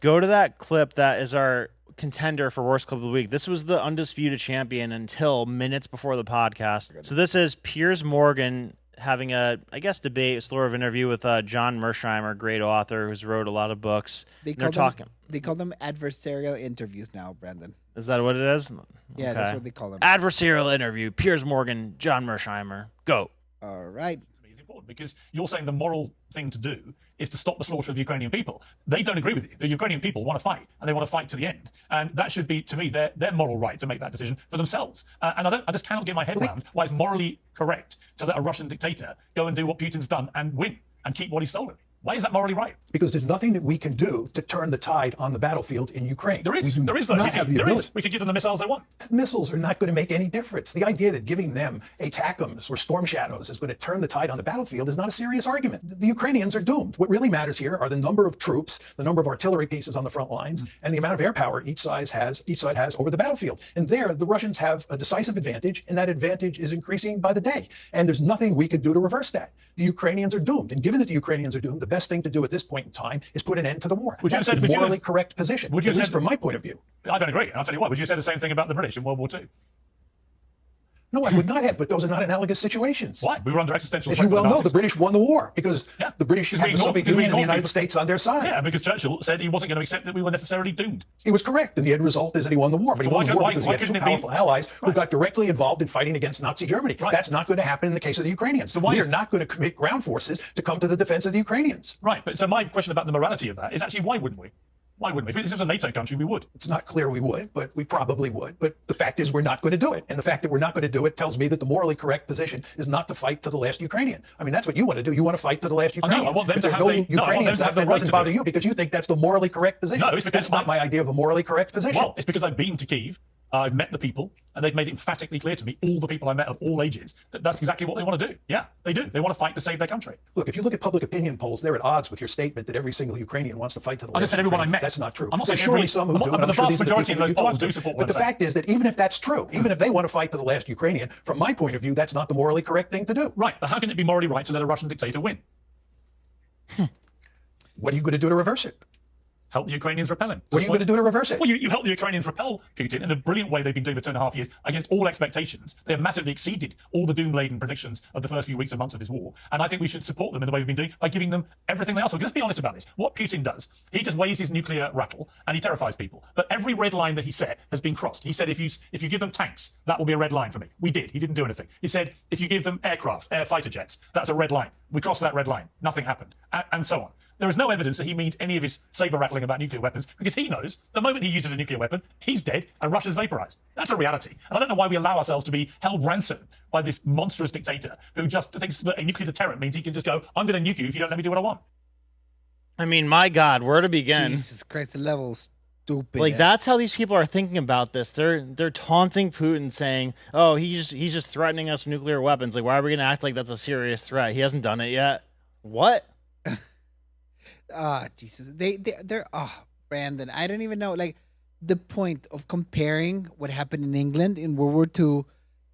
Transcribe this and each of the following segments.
Go to that clip that is our contender for worst clip of the week. This was the undisputed champion until minutes before the podcast. So this is Piers Morgan having a, I guess, debate, sort of interview with John Mersheimer, great author who's wrote a lot of books. They call them adversarial interviews now, Brandon. Is that what it is? Yeah, okay. That's what they call them. Adversarial interview. Piers Morgan, John Mersheimer. Go. All right. It's important because you're saying the moral thing to do is to stop the slaughter of the Ukrainian people. They don't agree with you. The Ukrainian people want to fight, and they want to fight to the end. And that should be, to me, their moral right to make that decision for themselves. And I just cannot get my head around why it's morally correct to let a Russian dictator go and do what Putin's done and win and keep what he's stolen. Why is that morally right? Because there's nothing that we can do to turn the tide on the battlefield in Ukraine. There is. There is. We could give them the missiles they want. Missiles are not going to make any difference. The idea that giving them ATACMS or Storm Shadows is going to turn the tide on the battlefield is not a serious argument. The Ukrainians are doomed. What really matters here are the number of troops, the number of artillery pieces on the front lines, and the amount of air power each side has over the battlefield. And there, the Russians have a decisive advantage, and that advantage is increasing by the day. And there's nothing we can do to reverse that. The Ukrainians are doomed. And given that the Ukrainians are doomed, the best thing to do at this point in time is put an end to the war. That's a morally correct position, at least from my point of view. I don't agree. I'll tell you why. Would you say the same thing about the British in World War II? No, I would not have, but those are not analogous situations. Why? We were under existential threat. As you well know, the British won the war because the British had the Soviet Union and the United States on their side. Yeah, because Churchill said he wasn't going to accept that we were necessarily doomed. He was correct, and the end result is that he won the war. But he won the war because he had two powerful allies who got directly involved in fighting against Nazi Germany. That's not going to happen in the case of the Ukrainians. So we are not going to commit ground forces to come to the defense of the Ukrainians. Right, but so my question about the morality of that is actually why wouldn't we? Why wouldn't we? If this was a NATO country, we would. It's not clear we would, but we probably would. But the fact is we're not going to do it. And the fact that we're not going to do it tells me that the morally correct position is not to fight to the last Ukrainian. I mean, that's what you want to do. You want to fight to the last Ukrainian. I want them to have Ukrainians left, that doesn't bother you because you think that's the morally correct position. No, it's because that's not my idea of a morally correct position. Well, it's because I've been to Kyiv. I've met the people, and they've made it emphatically clear to me, all the people I met of all ages, that that's exactly what they want to do. Yeah, they do. They want to fight to save their country. Look, if you look at public opinion polls, they're at odds with your statement that every single Ukrainian wants to fight to the last. I just said everyone I met. That's not true. I'm not saying surely some who do, but the vast majority of those polls do support. But the fact is that even if that's true, even if they want to fight to the last Ukrainian, from my point of view, that's not the morally correct thing to do. Right, but how can it be morally right to let a Russian dictator win? What are you going to do to reverse it? Help the Ukrainians repel him. What are you going to do to reverse it? Well, you help the Ukrainians repel Putin in a brilliant way they've been doing for 2.5 years against all expectations. They have massively exceeded all the doom-laden predictions of the first few weeks and months of this war. And I think we should support them in the way we've been doing by giving them everything they ask for. Let's be honest about this. What Putin does, he just waves his nuclear rattle and he terrifies people. But every red line that he set has been crossed. He said, if you give them tanks, that will be a red line for me. We did. He didn't do anything. He said, if you give them aircraft, air fighter jets, that's a red line. We crossed that red line. Nothing happened. And so on. There is no evidence that he means any of his saber rattling about nuclear weapons because he knows the moment he uses a nuclear weapon, he's dead and Russia's vaporized. That's a reality. And I don't know why we allow ourselves to be held ransom by this monstrous dictator who just thinks that a nuclear deterrent means he can just go, I'm going to nuke you if you don't let me do what I want. I mean, my God, where to begin? Jesus Christ, the level's stupid. Like, that's how these people are thinking about this. They're taunting Putin, saying, "Oh, he's just threatening us with nuclear weapons. Like, why are we going to act like that's a serious threat? He hasn't done it yet." What? Jesus. They're Brandon, I don't even know. Like, the point of comparing what happened in England in World War II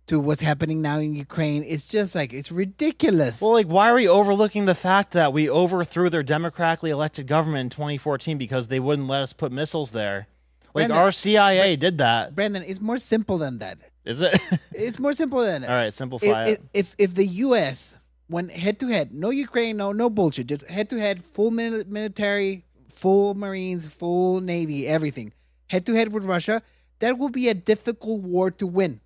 to what's happening now in Ukraine, it's just like, it's ridiculous. Well, like, why are we overlooking the fact that we overthrew their democratically elected government in 2014 because they wouldn't let us put missiles there? Like, Brandon, our CIA did that. Brandon, it's more simple than that. Is it? It's more simple than that. All right, simplify it. If the U.S. went head-to-head, no Ukraine, no bullshit, just head-to-head, full military, full Marines, full Navy, everything, head-to-head with Russia, that will be a difficult war to win,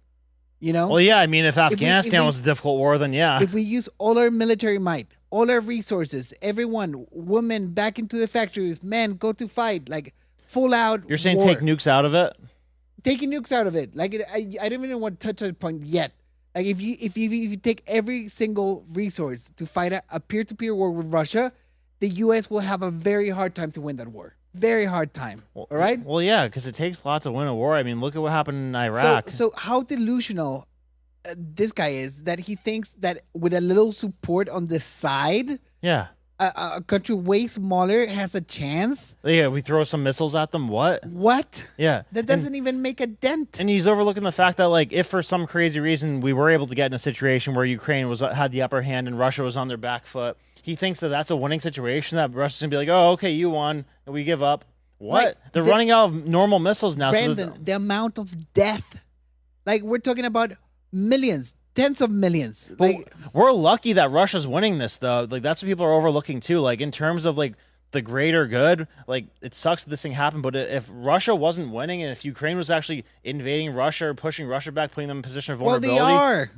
you know? Well, yeah, I mean, if Afghanistan was a difficult war, then yeah. If we use all our military might, all our resources, everyone, women, back into the factories, men, go to fight, like, full out You're saying war. Take nukes out of it? Taking nukes out of it. Like, I don't even want to touch that point yet. Like, if you take every single resource to fight a peer-to-peer war with Russia, the U.S. will have a very hard time to win that war. Very hard time. Well, all right? Well, yeah, because it takes a lot to win a war. I mean, look at what happened in Iraq. So how delusional this guy is that he thinks that with a little support on the side, yeah, a country way smaller has a chance. Yeah, we throw some missiles at them. What? Yeah. That doesn't even make a dent. And he's overlooking the fact that, like, if for some crazy reason we were able to get in a situation where Ukraine had the upper hand and Russia was on their back foot, he thinks that that's a winning situation, that Russia's going to be like, oh, okay, you won, and we give up. What? Like, They're running out of normal missiles now. Brandon, the amount of death. Like, we're talking about millions, tens of millions. But Like, we're lucky that Russia's winning this, though. Like, that's what people are overlooking, too. Like, in terms of, like, the greater good, like, it sucks that this thing happened, but if Russia wasn't winning and if Ukraine was actually invading Russia or pushing Russia back, putting them in a position of well, vulnerability... they are.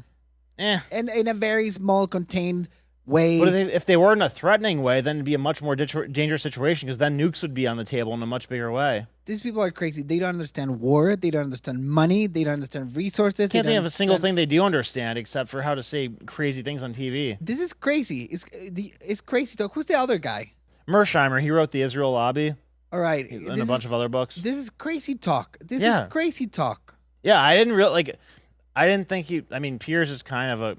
Eh. And in a very small, contained way. But if they were in a threatening way, then it'd be a much more dangerous situation because then nukes would be on the table in a much bigger way. These people are crazy. They don't understand war. They don't understand money. They don't understand resources. Can't think of a single thing they do understand except for how to say crazy things on TV. This is crazy. It's crazy talk. Who's the other guy? Mersheimer, he wrote the Israel Lobby All right. and a bunch of other books. This is crazy talk. This is crazy talk. Yeah, I didn't think he. I mean, Piers is kind of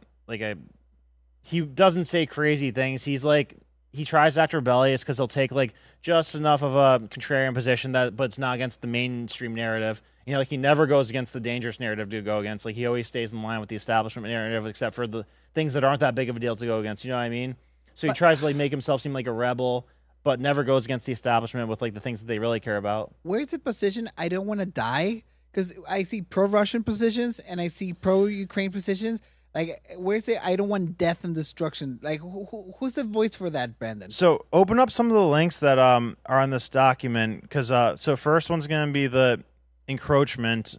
he doesn't say crazy things. He's like, he tries to act rebellious because he'll take like just enough of a contrarian position but it's not against the mainstream narrative. You know, like he never goes against the dangerous narrative to go against. Like he always stays in line with the establishment narrative, except for the things that aren't that big of a deal to go against. You know what I mean? So he tries to like make himself seem like a rebel, but never goes against the establishment with like the things that they really care about. Where's the position? I don't want to die, because I see pro-Russian positions and I see pro-Ukraine positions. Like, where's the I don't want death and destruction? Like, who's the voice for that, Brandon? So open up some of the links that are on this document, because so first one's going to be the encroachment.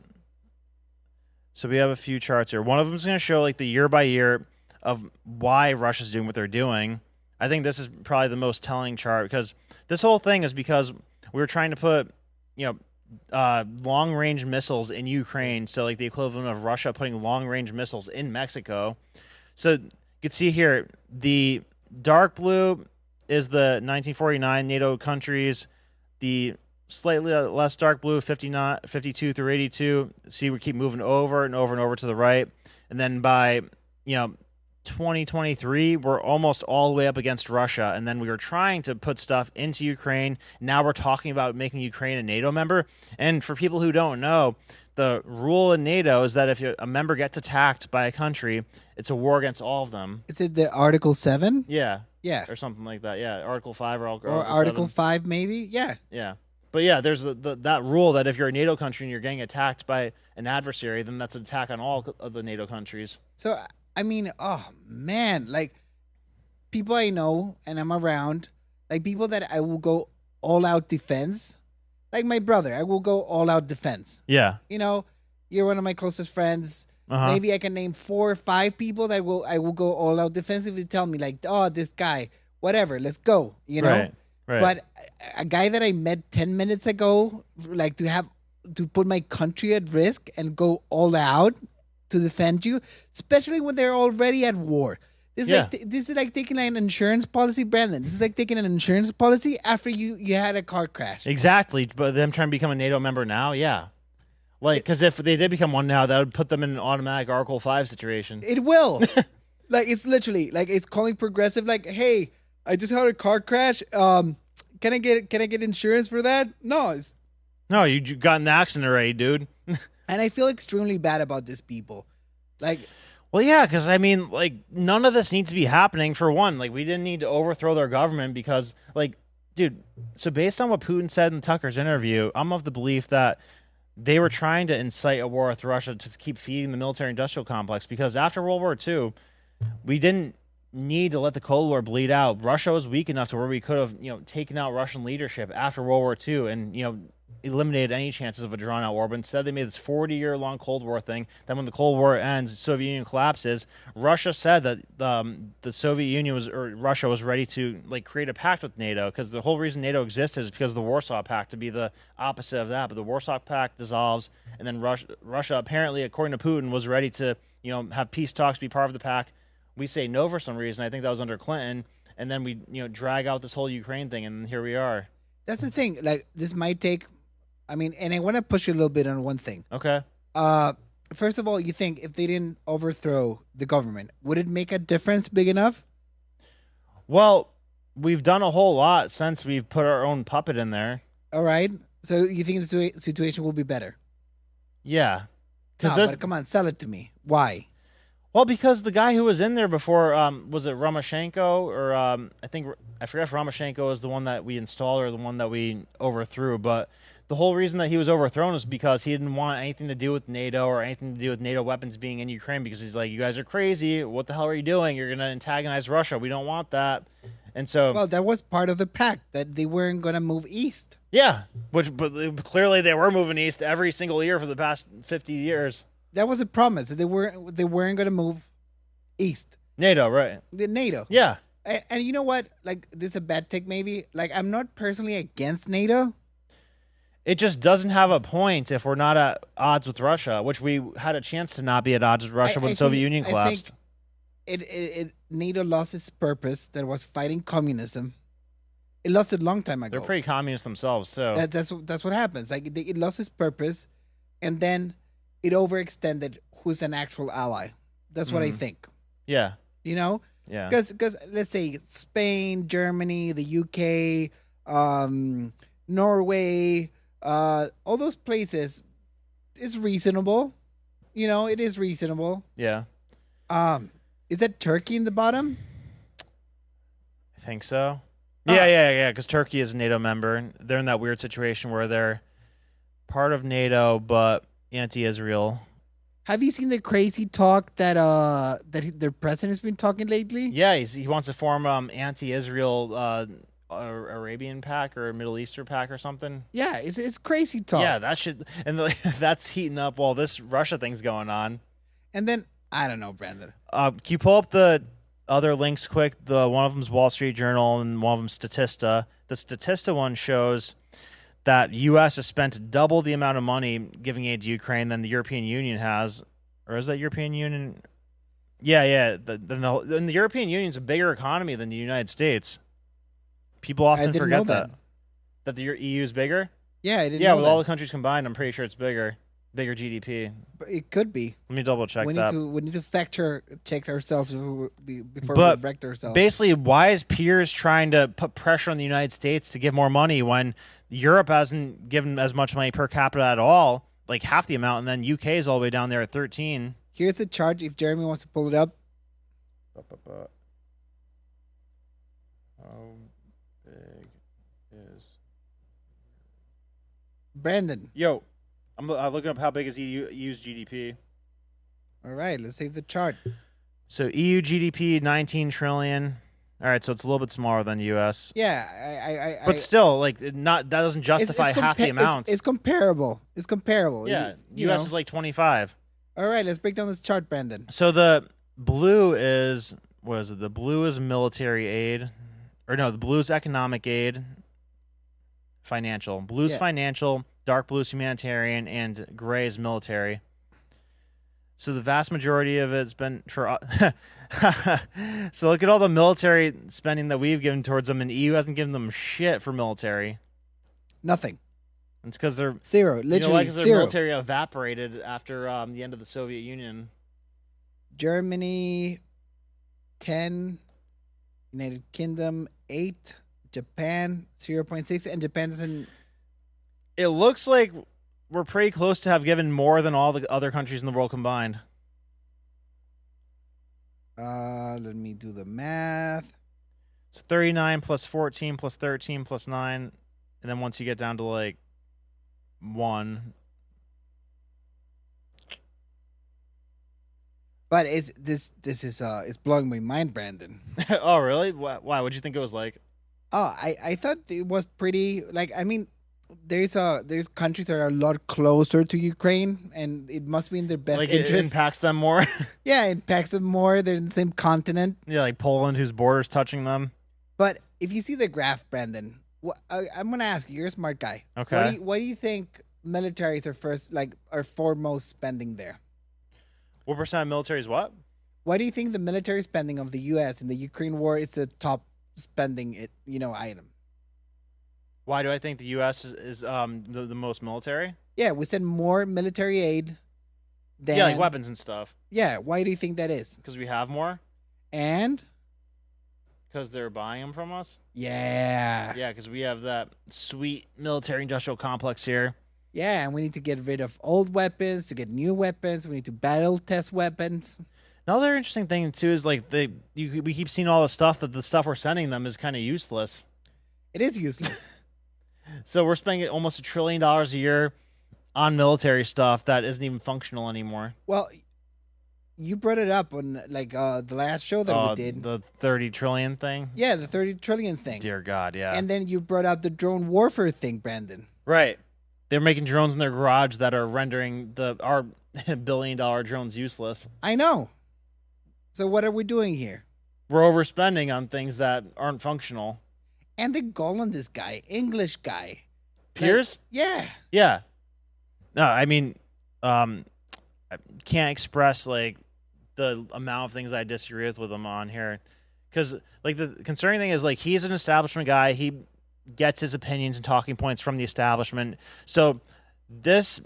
So we have a few charts here. One of them is going to show like the year by year of why Russia's doing what they're doing. I think this is probably the most telling chart, because this whole thing is because we were trying to put, long-range missiles in Ukraine, so like the equivalent of Russia putting long-range missiles in Mexico. So you can see here, the dark blue is the 1949 NATO countries. The slightly less dark blue, 52 through 82. See, we keep moving over and over and over to the right. And then by, 2023, we're almost all the way up against Russia, and then we were trying to put stuff into Ukraine. Now we're talking about making Ukraine a NATO member. And for people who don't know, the rule in NATO is that if a member gets attacked by a country, it's a war against all of them. Is it the Article 7? Yeah. Yeah. Or something like that. Yeah, Article 5 or Article 7. 5 maybe? Yeah. Yeah. But yeah, there's that rule that if you're a NATO country and you're getting attacked by an adversary, then that's an attack on all of the NATO countries. So, I mean, oh man, like people I know and I'm around, like people that I will go all out defense, like my brother, I will go all out defense. Yeah. You're one of my closest friends. Uh-huh. Maybe I can name 4 or 5 people that I will go all out defensively. Tell me like, oh, this guy, whatever, let's go. Right. But a guy that I met 10 minutes ago, like to put my country at risk and go all out to defend you, especially when they're already at war. This is like taking an insurance policy, Brandon. This is like taking an insurance policy after you had a car crash. Exactly, but them trying to become a NATO member now, yeah. Like, because if they did become one now, that would put them in an automatic Article 5 situation. It will. Like, it's literally, like, it's calling progressive, like, hey, I just had a car crash. Can I get insurance for that? No. No, you got in the accident already, dude. And I feel extremely bad about these people. Like, well, yeah, because I mean, like, none of this needs to be happening. For one, like, we didn't need to overthrow their government because, like, dude. So based on what Putin said in Tucker's interview, I'm of the belief that they were trying to incite a war with Russia to keep feeding the military-industrial complex. Because after World War II, we didn't need to let the Cold War bleed out. Russia was weak enough to where we could have, taken out Russian leadership after World War II, and eliminated any chances of a drawn-out war, but instead they made this 40-year-long Cold War thing. Then when the Cold War ends, the Soviet Union collapses, Russia said that the Soviet Union Russia was ready to create a pact with NATO, because the whole reason NATO existed is because of the Warsaw Pact, to be the opposite of that. But the Warsaw Pact dissolves, and then Russia apparently, according to Putin, was ready to have peace talks, be part of the pact. We say no for some reason. I think that was under Clinton, and then we drag out this whole Ukraine thing, and here we are. That's the thing. Like, this might take. I mean, and I want to push you a little bit on one thing. Okay. First of all, you think if they didn't overthrow the government, would it make a difference big enough? Well, we've done a whole lot since we've put our own puppet in there. All right. So you think the situation will be better? Yeah. But come on, sell it to me. Why? Well, because the guy who was in there before, was it Ramoshenko or I forget if Ramoshenko is the one that we installed or the one that we overthrew. But the whole reason that he was overthrown is because he didn't want anything to do with NATO or anything to do with NATO weapons being in Ukraine, because he's like, you guys are crazy. What the hell are you doing? You're going to antagonize Russia. We don't want that. And so, Well, that was part of the pact that they weren't going to move east. yeah, but clearly they were moving east every single year for the past 50 years. That was a promise that they weren't going to move east. NATO, right? The NATO. Yeah. And you know what? Like, this is a bad take, maybe. Like, I'm not personally against NATO. It just doesn't have a point if we're not at odds with Russia, which we had a chance to not be at odds with Russia when the Soviet Union collapsed. I think NATO lost its purpose, that was fighting communism. It lost it a long time ago. They're pretty communist themselves, too. That's what happens. Like, it lost its purpose, and then it overextended who's an actual ally. That's what I think. Yeah. You know? Yeah. Because let's say Spain, Germany, the UK, Norway, all those places is reasonable. You know, it is reasonable. Yeah. Is that Turkey in the bottom? I think so. Yeah, because Turkey is a NATO member. They're in that weird situation where they're part of NATO but anti-Israel. Have you seen the crazy talk that their president's been talking lately? Yeah, he wants to form anti-Israel Arabian pack or Middle Eastern pack or something. Yeah, it's crazy talk. Yeah, that should, and that's heating up while this Russia thing's going on. And then I don't know, Brandon. Can you pull up the other links quick? One of them's Wall Street Journal and one of them's Statista. The Statista one shows that U.S. has spent double the amount of money giving aid to Ukraine than the European Union has. Or is that European Union? Yeah. The European Union's a bigger economy than the United States. People often forget that. That the EU is bigger? Yeah, I didn't know know with that. all the countries combined, I'm pretty sure it's bigger. Bigger GDP. But it could be. Let me double check that. We need to check ourselves before we wreck ourselves. Basically, why is Piers trying to put pressure on the United States to give more money when Europe hasn't given as much money per capita at all, like half the amount, and then UK is all the way down there at 13? Here's a chart if Jeremy wants to pull it up. How big is... Brandon. Yo, I'm looking up how big is EU's GDP. All right, let's save the chart. So EU GDP 19 trillion. All right, so it's a little bit smaller than US. Yeah, but still, like, that doesn't justify half the amount. It's comparable. It's comparable. Yeah, US is like 25. All right, let's break down this chart, Brandon. So the blue is, what is it? The blue is military aid. Or no, the blue is economic aid. Financial. Blue's financial, dark blue is humanitarian, and gray is military. So the vast majority of it's been for... So look at all the military spending that we've given towards them, and EU hasn't given them shit for military. Nothing. It's because they're... Zero. Literally their zero. military evaporated after the end of the Soviet Union. Germany, 10. United Kingdom, 8. Japan, 0.6. And Japan doesn't... It looks like we're pretty close to have given more than all the other countries in the world combined. Let me do the math. It's 39 plus 14 plus 13 plus 9. And then once you get down to like 1. But this is blowing my mind, Brandon. Oh, really? Why? What'd you think it was like? Oh, I thought it was pretty, like, I mean, there's countries that are a lot closer to Ukraine, and it must be in their best interest. It impacts them more? Yeah, it impacts them more. They're in the same continent. Yeah, like Poland, whose border's touching them. But if you see the graph, Brandon, I'm going to ask you, you're a smart guy. Okay. What do you think militaries are foremost spending there? What percent of military is what? Why do you think the military spending of the U.S. in the Ukraine war is the top spending item? Why do I think the U.S. is the most military? Yeah, we send more military aid than... Yeah, like weapons and stuff. Yeah, why do you think that is? Because we have more? And? Because they're buying them from us? Yeah. Yeah, because we have that sweet military-industrial complex here. Yeah, and we need to get rid of old weapons to get new weapons. We need to battle test weapons. Another interesting thing too is like we keep seeing all the stuff that the stuff we're sending them is kind of useless. It is useless. So we're spending almost $1 trillion a year on military stuff that isn't even functional anymore. Well, you brought it up on like the last show that we did. The 30 trillion thing. Yeah, the 30 trillion thing. Dear God, yeah. And then you brought up the drone warfare thing, Brandon. Right. They're making drones in their garage that are rendering our $1 billion drones useless. I know. So what are we doing here? We're overspending on things that aren't functional. And they gall on this guy, English guy. Piers? Yeah. Yeah. No, I mean, I can't express like the amount of things I disagree with him on here. Because like the concerning thing is like he's an establishment guy. He gets his opinions and talking points from the establishment. So this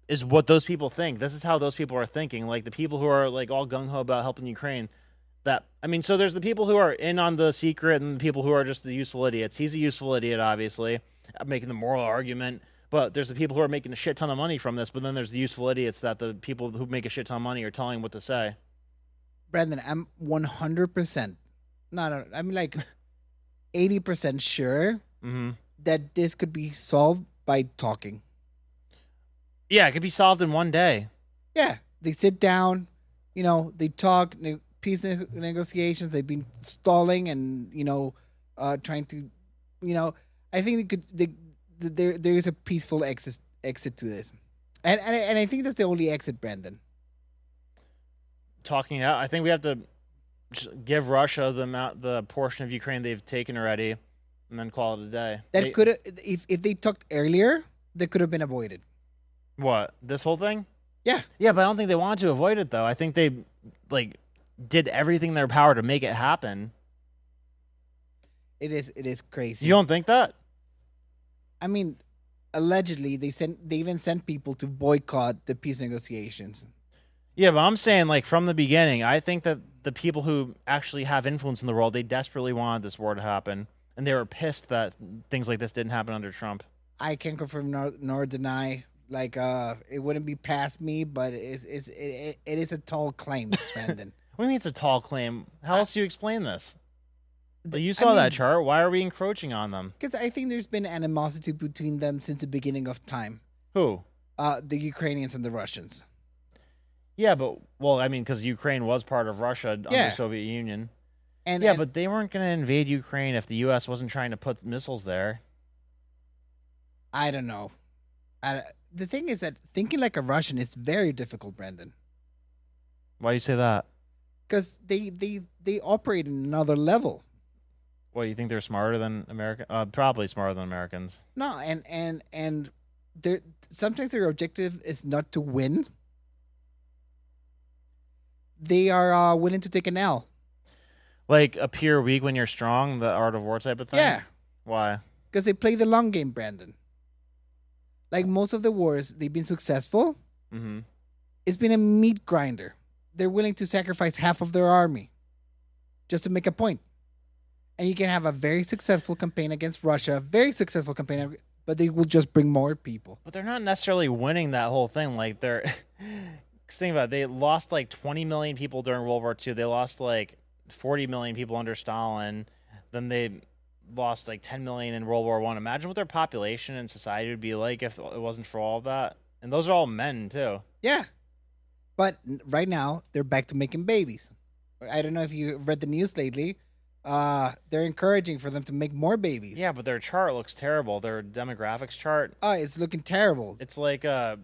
is what those people think. This is how those people are thinking. Like the people who are like all gung-ho about helping Ukraine. So there's the people who are in on the secret and the people who are just the useful idiots. He's a useful idiot, obviously, making the moral argument. But there's the people who are making a shit ton of money from this. But then there's the useful idiots that the people who make a shit ton of money are telling what to say. Brandon, I'm 100%, I mean like 80% sure that this could be solved by talking. Yeah, it could be solved in one day. Yeah, they sit down, they talk, peace negotiations. They've been stalling and trying to, I think there is a peaceful exit to this, and I think that's the only exit, Brandon. Talking out, I think we have to give Russia the portion of Ukraine they've taken already, and then call it a day. That could have, if they talked earlier, that could have been avoided. What, this whole thing? Yeah. Yeah, but I don't think they wanted to avoid it, though. I think they, did everything in their power to make it happen. It is crazy. You don't think that? I mean, allegedly, they even sent people to boycott the peace negotiations. Yeah, but I'm saying, from the beginning, I think that the people who actually have influence in the world, they desperately wanted this war to happen. And they were pissed that things like this didn't happen under Trump. I can't confirm nor deny. It wouldn't be past me, but it is a tall claim, Brandon. What do you mean it's a tall claim? How else do you explain this? You saw that chart. Why are we encroaching on them? Because I think there's been animosity between them since the beginning of time. Who? The Ukrainians and the Russians. Yeah, but, because Ukraine was part of Russia under the Soviet Union. But they weren't going to invade Ukraine if the U.S. wasn't trying to put missiles there. I don't know. The thing is that thinking like a Russian is very difficult, Brandon. Why do you say that? Because they operate in another level. What, you think they're smarter than American? Probably smarter than Americans. No, and sometimes their objective is not to win. They are willing to take an L. Like appear weak when you're strong, the art of war type of thing? Yeah. Why? Because they play the long game, Brandon. Like most of the wars, they've been successful. Mm-hmm. It's been a meat grinder. They're willing to sacrifice half of their army just to make a point. And you can have a very successful campaign against Russia, but they will just bring more people. But they're not necessarily winning that whole thing. They're... think about it. They lost 20 million people during World War II. They lost 40 million people under Stalin. Then they lost 10 million in World War I. Imagine what their population and society would be like if it wasn't for all of that. And those are all men too. Yeah. But right now, they're back to making babies. I don't know if you read the news lately. They're encouraging for them to make more babies. Yeah, but their chart looks terrible. Their demographics chart. Oh, it's looking terrible. It's like a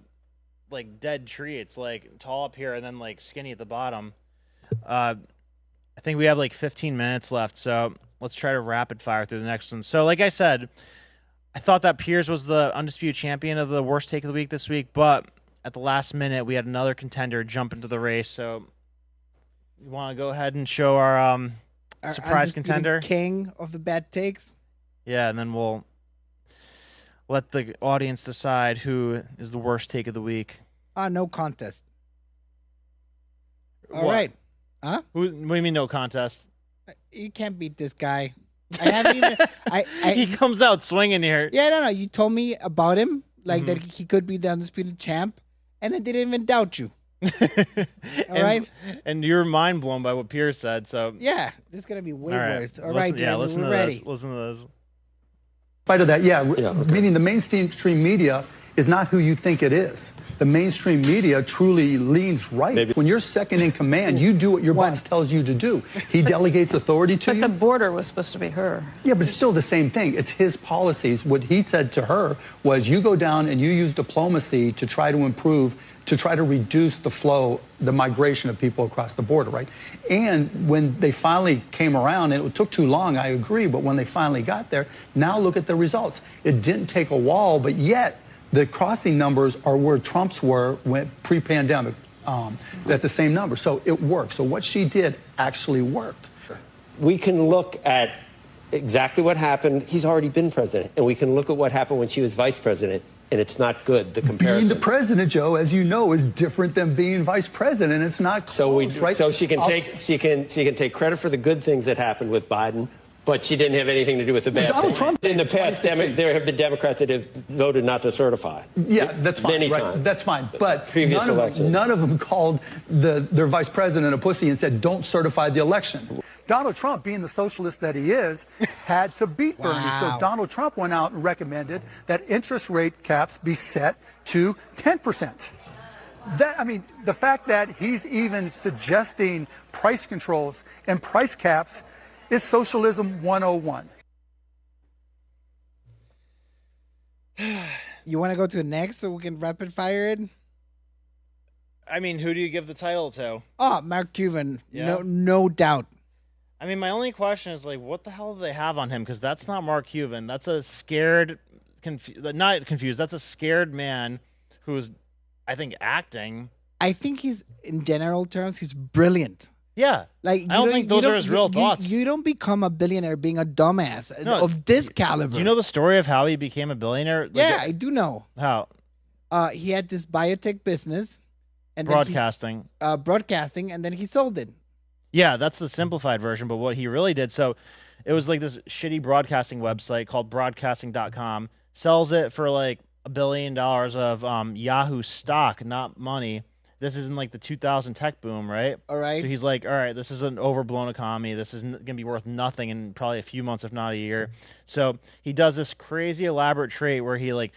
dead tree. It's tall up here and then skinny at the bottom. I think we have 15 minutes left, so let's try to rapid fire through the next one. So like I said, I thought that Piers was the undisputed champion of the worst take of the week this week, but at the last minute we had another contender jump into the race. So you want to go ahead and show our surprise contender, king of the bad takes? Yeah, and then we'll let the audience decide who is the worst take of the week. No contest. All right. Huh? What do you mean no contest? You can't beat this guy. I haven't even. He comes out swinging here. Yeah, no. You told me about him, that he could be the undisputed champ, and I didn't even doubt you. All right. And you're mind blown by what Piers said. So Yeah, this is gonna be way all right. worse. All right, Jeremy, listen we're to ready. this. Listen to this. Spite of that, meaning the mainstream media is not who you think it is. The mainstream media truly leans right. Maybe. When you're second in command, you do what your boss tells you to do. He delegates authority to But you. the border was supposed to be her. Yeah, but it's still the same thing. It's his policies. What he said to her was, you go down and you use diplomacy to try to improve, to try to reduce the flow, the migration of people across the border, right? And when they finally came around, and it took too long, I agree, but when they finally got there, now look at the results. It didn't take a wall, but yet the crossing numbers are where Trump's were when pre-pandemic, at the same number. So it worked. So what she did actually worked. We can look at exactly what happened. He's already been president. And we can look at what happened when she was vice president. And it's not good, the comparison. Being the president, Joe, as you know, is different than being vice president. It's not close, right? So she can take credit for the good things that happened with Biden, but she didn't have anything to do with the bad Donald things. Trump In the past, there have been Democrats that have voted not to certify. Yeah, that's fine. Many Right? times. That's fine. But Previous elections. none of them called their vice president a pussy and said, don't certify the election. Donald Trump, being the socialist that he is, had to beat Bernie. So Donald Trump went out and recommended that interest rate caps be set to 10%. The fact that he's even suggesting price controls and price caps is socialism 101. You want to go to the next so we can rapid fire it? I mean, who do you give the title to? Oh, Mark Cuban. Yeah. No doubt. I mean, my only question is, like, what the hell do they have on him? Because that's not Mark Cuban. That's a scared, not confused. That's a scared man who's, I think, acting. I think he's, in general terms, he's brilliant. Yeah. Like, I don't think those are his real thoughts. You don't become a billionaire being a dumbass of this caliber. Do you know the story of how he became a billionaire? Like, Yeah, I do know. How? He had this biotech business. And Broadcasting. Then broadcasting, and then he sold it. Yeah, that's the simplified version. But what he really did, so it was like this shitty broadcasting website called broadcasting.com, sells it for like $1 billion of Yahoo stock, not money. This is in like the 2000 tech boom, right? All right. So he's like, all right, this is an overblown economy. This is going to be worth nothing in probably a few months, if not a year. So he does this crazy elaborate trade where he like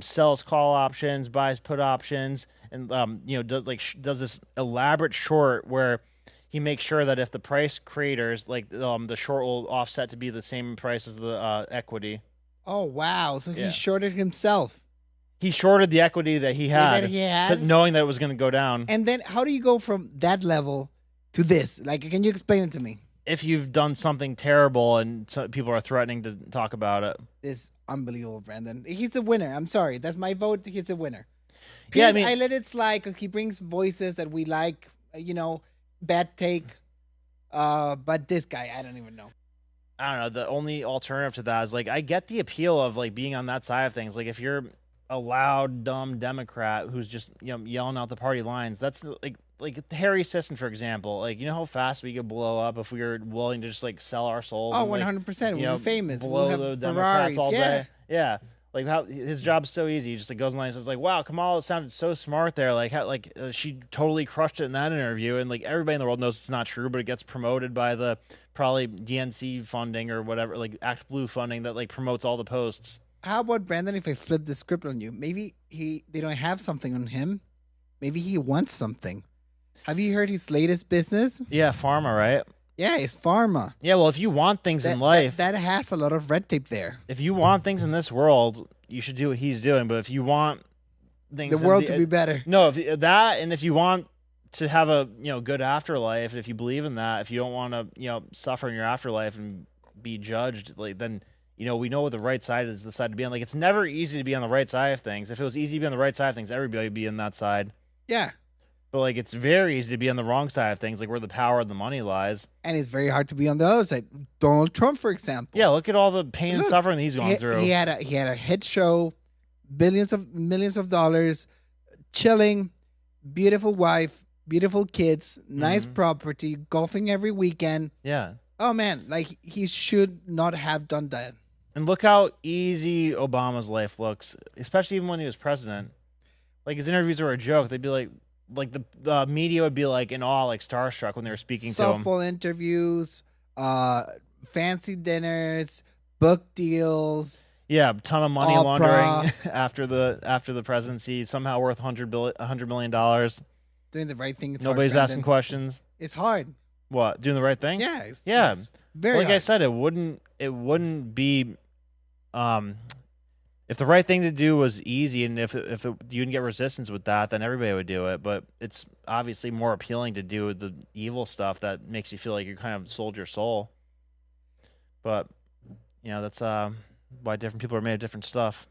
sells call options, buys put options, and does this elaborate short where he makes sure that if the price craters, like the short will offset to be the same price as the equity. Oh wow! So Yeah. he shorted himself. He shorted the equity that he had, knowing that it was going to go down. And then, how do you go from that level to this? Like, can you explain it to me? If you've done something terrible and people are threatening to talk about it. It's unbelievable, Brandon. He's a winner. I'm sorry. That's my vote. He's a winner. Yeah, I let it slide because he brings voices that we like. Bad take. But this guy, I don't even know. I don't know. The only alternative to that is, like, I get the appeal of, like, being on that side of things. Like, if you're a loud, dumb Democrat who's just, yelling out the party lines, that's like Harry Sisson, for example. Like, you know how fast we could blow up if we were willing to just, like, sell our souls? Oh, and, 100%. We're famous. Blow we'll have the Democrats Ferraris. all Yeah. day. Yeah. Like, how his job's so easy. He just, like, goes in line and says, like, wow, Kamala sounded so smart there. Like, how, she totally crushed it in that interview. And, like, everybody in the world knows it's not true, but it gets promoted by the probably DNC funding or whatever, like, Act Blue funding that, like, promotes all the posts. How about, Brandon, if I flip the script on you? Maybe they don't have something on him. Maybe he wants something. Have you heard his latest business? Yeah, pharma, right? Yeah, it's pharma. Yeah, well, if you want things in life... That has a lot of red tape there. If you want things in this world, you should do what he's doing. But if you want things... The world to be better. No, if you want to have a good afterlife, if you believe in that, if you don't want to suffer in your afterlife and be judged, like, then... we know what the right side is the side to be on. Like, it's never easy to be on the right side of things. If it was easy to be on the right side of things, everybody would be on that side. Yeah. But, like, it's very easy to be on the wrong side of things, like where the power and the money lies. And it's very hard to be on the other side. Donald Trump, for example. Yeah, look at all the pain and suffering that he's gone through. He had a hit show, millions of dollars, chilling, beautiful wife, beautiful kids, nice property, golfing every weekend. Yeah. Oh, man, like, he should not have done that. And look how easy Obama's life looks, especially even when he was president. Like, his interviews were a joke. They'd be like, like the media would be like in awe, like starstruck when they were speaking to him. Softball interviews, fancy dinners, book deals. Yeah, a ton of money Opera. laundering after the presidency, somehow worth $100 million. Doing the right thing. It's Nobody's hard, asking Brandon. questions. It's hard. What, doing the right thing? Yeah. Yeah. It's very Like hard. I said, it wouldn't be if the right thing to do was easy, and if you didn't get resistance with that, then everybody would do it. But it's obviously more appealing to do the evil stuff that makes you feel like you kind of sold your soul. But that's why different people are made of different stuff.